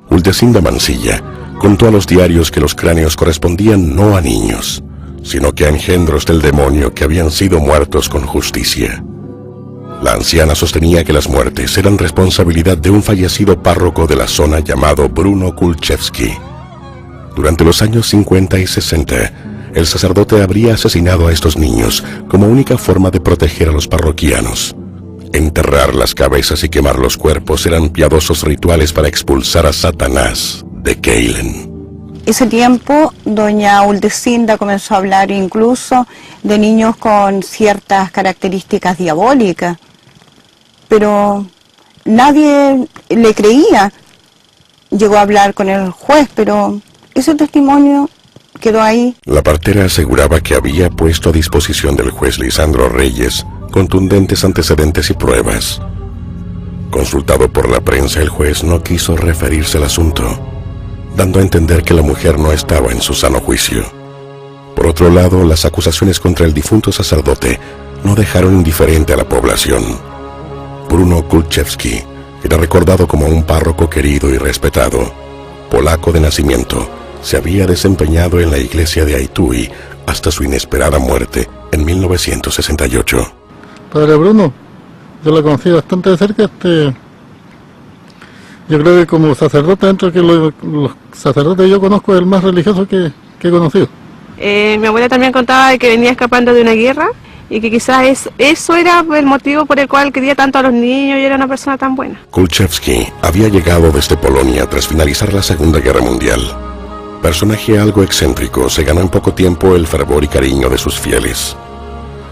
Uldecinda Mansilla contó a los diarios que los cráneos correspondían no a niños, sino que a engendros del demonio que habían sido muertos con justicia. La anciana sostenía que las muertes eran responsabilidad de un fallecido párroco de la zona llamado Bruno Kulczewski. Durante los años 50 y 60, el sacerdote habría asesinado a estos niños como única forma de proteger a los parroquianos. Enterrar las cabezas y quemar los cuerpos eran piadosos rituales para expulsar a Satanás de Keilen. Ese tiempo, doña Uldecinda comenzó a hablar incluso de niños con ciertas características diabólicas, pero nadie le creía. Llegó a hablar con el juez, pero ese testimonio quedó ahí. La partera aseguraba que había puesto a disposición del juez Lisandro Reyes contundentes antecedentes y pruebas. Consultado por la prensa, el juez no quiso referirse al asunto, dando a entender que la mujer no estaba en su sano juicio. Por otro lado, las acusaciones contra el difunto sacerdote no dejaron indiferente a la población. Bruno Kulczewski era recordado como un párroco querido y respetado. Polaco de nacimiento, se había desempeñado en la iglesia de Aitui hasta su inesperada muerte en 1968. Padre Bruno, yo lo conocí bastante de cerca. Yo creo que como sacerdote, dentro de los sacerdotes que yo conozco, es el más religioso que he conocido. Mi abuela también contaba de que venía escapando de una guerra y que quizás eso era el motivo por el cual quería tanto a los niños y era una persona tan buena. Kulczewski había llegado desde Polonia tras finalizar la Segunda Guerra Mundial. Personaje algo excéntrico, se ganó en poco tiempo el fervor y cariño de sus fieles,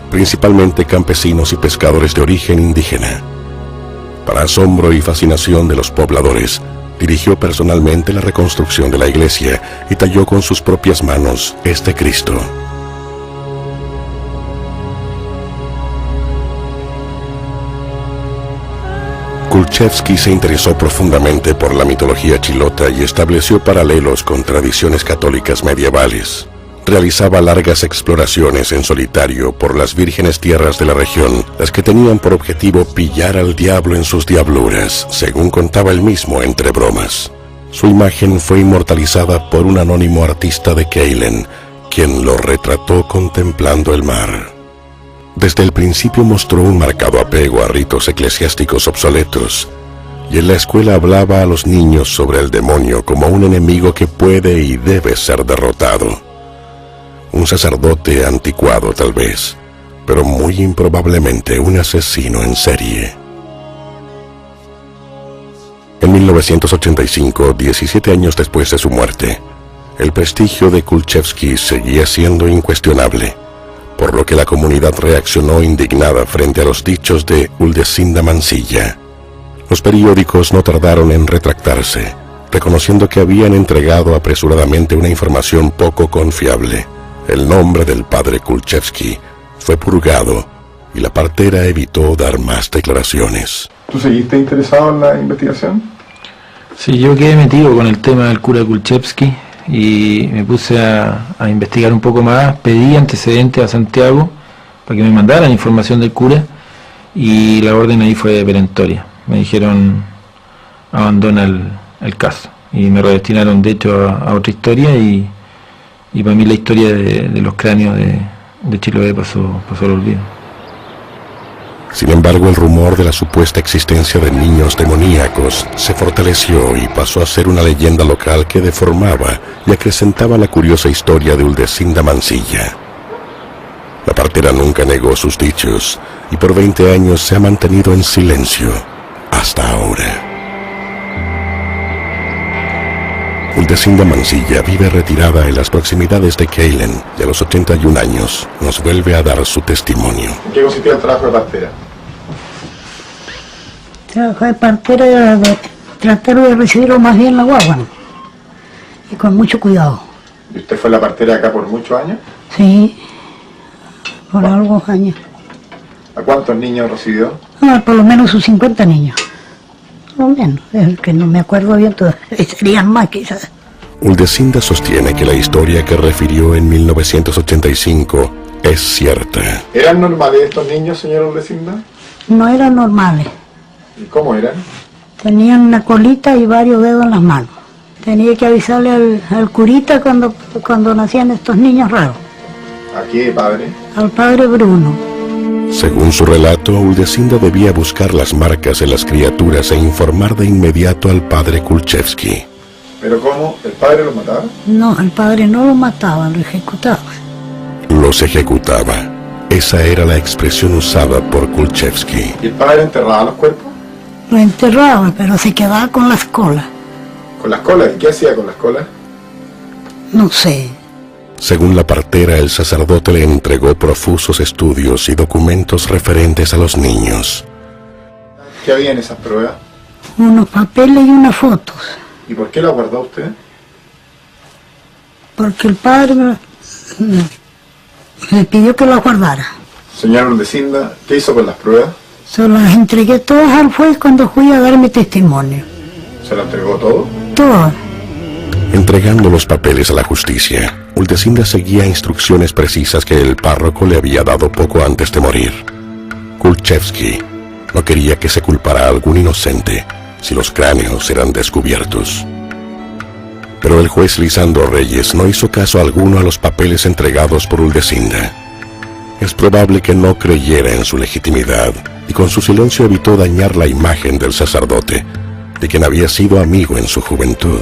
principalmente campesinos y pescadores de origen indígena. Para asombro y fascinación de los pobladores, dirigió personalmente la reconstrucción de la iglesia y talló con sus propias manos este Cristo. Kulczewski se interesó profundamente por la mitología chilota y estableció paralelos con tradiciones católicas medievales. Realizaba largas exploraciones en solitario por las vírgenes tierras de la región, las que tenían por objetivo pillar al diablo en sus diabluras, según contaba él mismo entre bromas. Su imagen fue inmortalizada por un anónimo artista de Keilen, quien lo retrató contemplando el mar. Desde el principio mostró un marcado apego a ritos eclesiásticos obsoletos, y en la escuela hablaba a los niños sobre el demonio como un enemigo que puede y debe ser derrotado. Un sacerdote anticuado tal vez, pero muy improbablemente un asesino en serie. En 1985, 17 años después de su muerte, el prestigio de Kulczewski seguía siendo incuestionable, por lo que la comunidad reaccionó indignada frente a los dichos de Uldecinda Mansilla. Los periódicos no tardaron en retractarse, reconociendo que habían entregado apresuradamente una información poco confiable. El nombre del padre Kulczewski fue purgado y la partera evitó dar más declaraciones. ¿Tú seguiste interesado en la investigación? Sí, yo quedé metido con el tema del cura Kulczewski y me puse a investigar un poco más. Pedí antecedentes a Santiago para que me mandaran información del cura y la orden ahí fue perentoria. Me dijeron abandona el caso y me redestinaron de hecho a otra historia y para mí la historia de los cráneos de Chiloé pasó al olvido. Sin embargo, el rumor de la supuesta existencia de niños demoníacos se fortaleció y pasó a ser una leyenda local que deformaba y acrecentaba la curiosa historia de Uldecinda Mansilla. La partera nunca negó sus dichos y por 20 años se ha mantenido en silencio hasta ahora. Uldecinda Mansilla vive retirada en las proximidades de Keilen y a los 81 años nos vuelve a dar su testimonio. ¿En qué consistía el trabajo de partera? Trabajo de partera era de tratar de recibirlo más bien la guagua, ¿no? Y con mucho cuidado. ¿Y usted fue la partera acá por muchos años? Sí, por algunos años. ¿A cuántos niños recibió? Por lo menos sus 50 niños. Por lo menos, es que no me acuerdo bien, serían más quizás. Uldecinda sostiene que la historia que refirió en 1985 es cierta. ¿Eran normales estos niños, señor Uldecinda? No eran normales. ¿Y cómo eran? Tenían una colita y varios dedos en las manos. tenía que avisarle al curita cuando nacían estos niños raros, ¿A qué padre? al padre Bruno. Según su relato, Uldesinda debía buscar las marcas en las criaturas e informar de inmediato al padre Kulchevsky. ¿Pero cómo? ¿El padre lo mataba? No, el padre no lo mataba, lo ejecutaba. Los ejecutaba. Esa era la expresión usada por Kulchevsky. ¿Y el padre enterraba los cuerpos? Lo enterraba, pero se quedaba con las colas. ¿Con las colas? ¿Y qué hacía con las colas? No sé. Según la partera, el sacerdote le entregó profusos estudios y documentos referentes a los niños. ¿Qué había en esas pruebas? Unos papeles y unas fotos. ¿Y por qué las guardó usted? Porque el padre me pidió que las guardara. Señor Uldesinda, ¿qué hizo con las pruebas? Se las entregué todas al juez cuando fui a dar mi testimonio. ¿Se lo entregó todo? Todas. Entregando los papeles a la justicia, Uldesinda seguía instrucciones precisas que el párroco le había dado poco antes de morir. Kulchevsky no quería que se culpara a algún inocente si los cráneos eran descubiertos. Pero el juez Lisandro Reyes no hizo caso alguno a los papeles entregados por Uldesinda. Es probable que no creyera en su legitimidad y con su silencio evitó dañar la imagen del sacerdote, de quien había sido amigo en su juventud.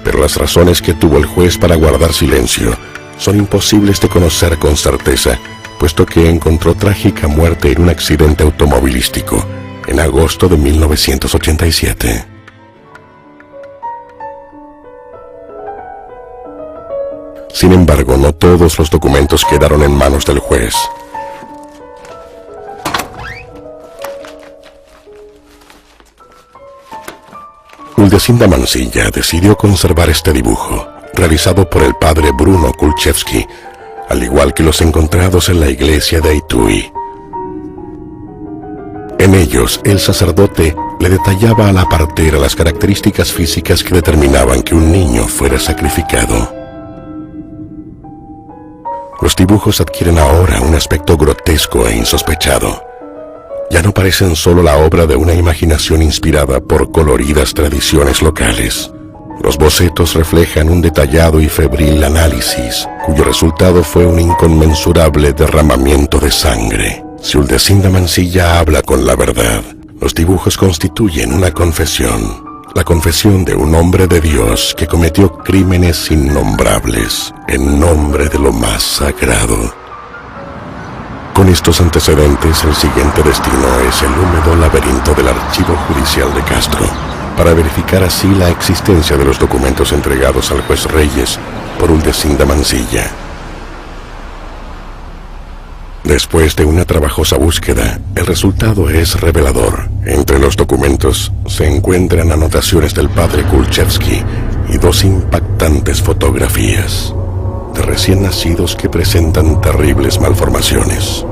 Pero las razones que tuvo el juez para guardar silencio son imposibles de conocer con certeza, puesto que encontró trágica muerte en un accidente automovilístico en agosto de 1987. Sin embargo, no todos los documentos quedaron en manos del juez. Uldesinda Mansilla decidió conservar este dibujo, realizado por el padre Bruno Kulchevsky, al igual que los encontrados en la iglesia de Aitui. En ellos, el sacerdote le detallaba a la partera las características físicas que determinaban que un niño fuera sacrificado. Los dibujos adquieren ahora un aspecto grotesco e insospechado. Ya no parecen solo la obra de una imaginación inspirada por coloridas tradiciones locales. Los bocetos reflejan un detallado y febril análisis, cuyo resultado fue un inconmensurable derramamiento de sangre. Si Uldesinda Mansilla habla con la verdad, los dibujos constituyen una confesión. La confesión de un hombre de Dios que cometió crímenes innombrables en nombre de lo más sagrado. Con estos antecedentes, el siguiente destino es el húmedo laberinto del Archivo Judicial de Castro, para verificar así la existencia de los documentos entregados al juez Reyes por Uldesinda Mansilla. Después de una trabajosa búsqueda, el resultado es revelador. Entre los documentos se encuentran anotaciones del padre Kulchevsky y dos impactantes fotografías de recién nacidos que presentan terribles malformaciones.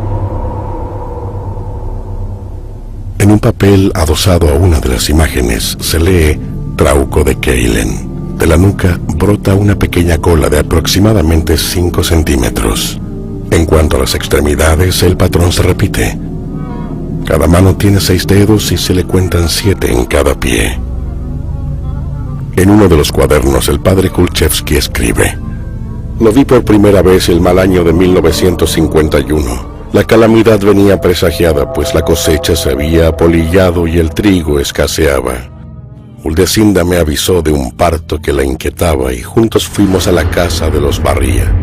En un papel adosado a una de las imágenes se lee Trauco de Keilen. De la nuca brota una pequeña cola de aproximadamente 5 centímetros. En cuanto a las extremidades, el patrón se repite. Cada mano tiene 6 dedos y se le cuentan 7 en cada pie. En uno de los cuadernos, el padre Kulchevsky escribe: Lo vi por primera vez el mal año de 1951. La calamidad venía presagiada, pues la cosecha se había apolillado y el trigo escaseaba. Uldesinda me avisó de un parto que la inquietaba y juntos fuimos a la casa de los Barría.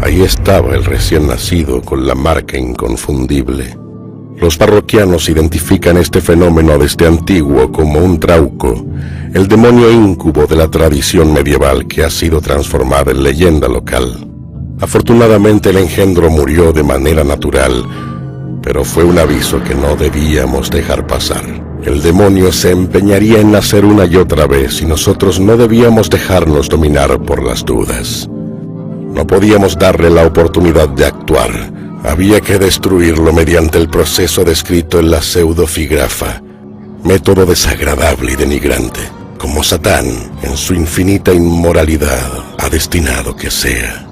Ahí estaba el recién nacido con la marca inconfundible. Los parroquianos identifican este fenómeno desde antiguo como un trauco, el demonio íncubo de la tradición medieval que ha sido transformada en leyenda local. Afortunadamente el engendro murió de manera natural, pero fue un aviso que no debíamos dejar pasar. El demonio se empeñaría en nacer una y otra vez y nosotros no debíamos dejarnos dominar por las dudas. No podíamos darle la oportunidad de actuar. Había que destruirlo mediante el proceso descrito en la pseudofigrafa, método desagradable y denigrante, como Satán, en su infinita inmoralidad, ha destinado que sea.